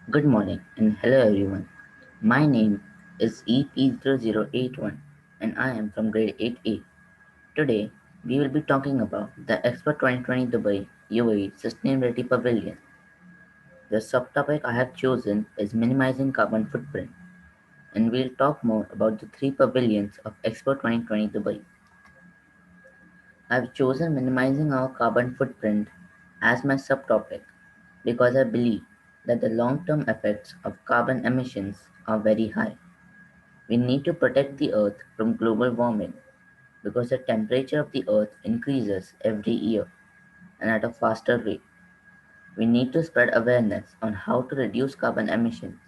Good morning and hello everyone. My name is EP0081 and I am from grade 8A. Today we will be talking about the Expo 2020 Dubai UAE Sustainability Pavilion. The subtopic I have chosen is minimizing carbon footprint, and we'll talk more about the three pavilions of Expo 2020 Dubai. I have chosen minimizing our carbon footprint as my subtopic because I believe that the long-term effects of carbon emissions are very high. We need to protect the Earth from global warming because the temperature of the Earth increases every year and at a faster rate. We need to spread awareness on how to reduce carbon emissions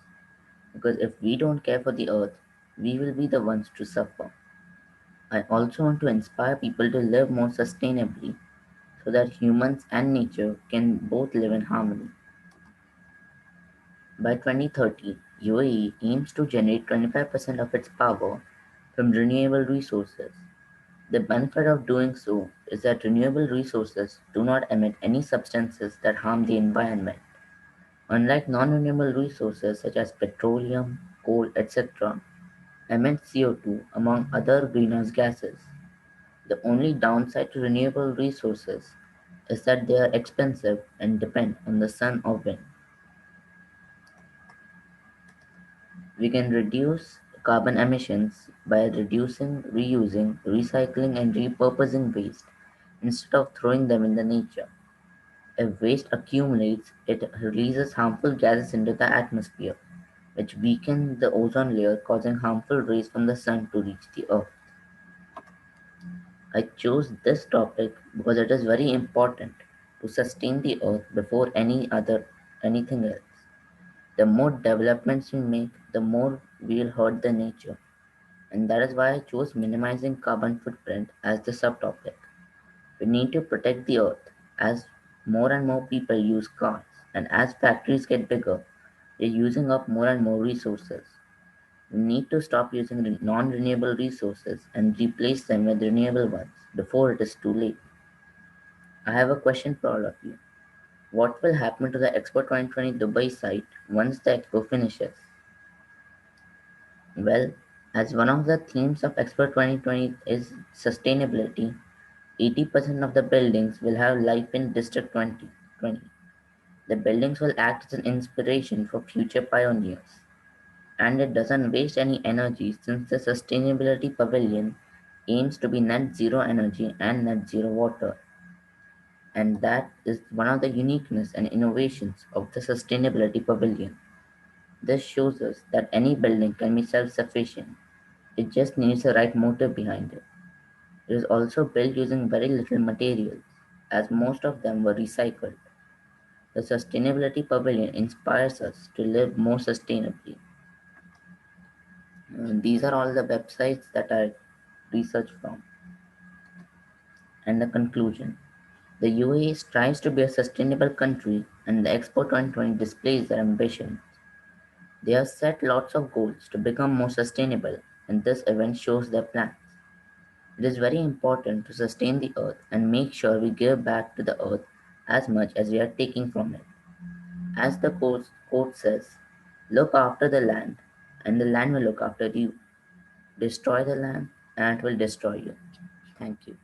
because if we don't care for the Earth, we will be the ones to suffer. I also want to inspire people to live more sustainably so that humans and nature can both live in harmony. By 2030, UAE aims to generate 25% of its power from renewable resources. The benefit of doing so is that renewable resources do not emit any substances that harm the environment. Unlike non-renewable resources such as petroleum, coal, etc., emit CO2 among other greenhouse gases. The only downside to renewable resources is that they are expensive and depend on the sun or wind. We can reduce carbon emissions by reducing, reusing, recycling, and repurposing waste instead of throwing them in the nature. If waste accumulates, it releases harmful gases into the atmosphere, which weaken the ozone layer, causing harmful rays from the sun to reach the earth. I chose this topic because it is very important to sustain the earth before anything else. The more developments we make, the more we will hurt the nature. And that is why I chose minimizing carbon footprint as the subtopic. We need to protect the earth as more and more people use cars, and as factories get bigger, they're using up more and more resources. We need to stop using non renewable resources and replace them with renewable ones before it is too late. I have a question for all of you. What will happen to the Expo 2020 Dubai site once the expo finishes? Well, as one of the themes of Expo 2020 is sustainability, 80% of the buildings will have life in District 2020. The buildings will act as an inspiration for future pioneers, and it doesn't waste any energy since the Sustainability Pavilion aims to be net zero energy and net zero water. And that is one of the uniqueness and innovations of the Sustainability Pavilion. This shows us that any building can be self-sufficient. It just needs the right motive behind it. It is also built using very little materials, as most of them were recycled. The Sustainability Pavilion inspires us to live more sustainably. These are all the websites that I researched from. And the conclusion. The UAE strives to be a sustainable country, and the Expo 2020 displays their ambition. They have set lots of goals to become more sustainable, and this event shows their plans. It is very important to sustain the earth and make sure we give back to the earth as much as we are taking from it. As the quote says, look after the land, and the land will look after you. Destroy the land, and it will destroy you. Thank you.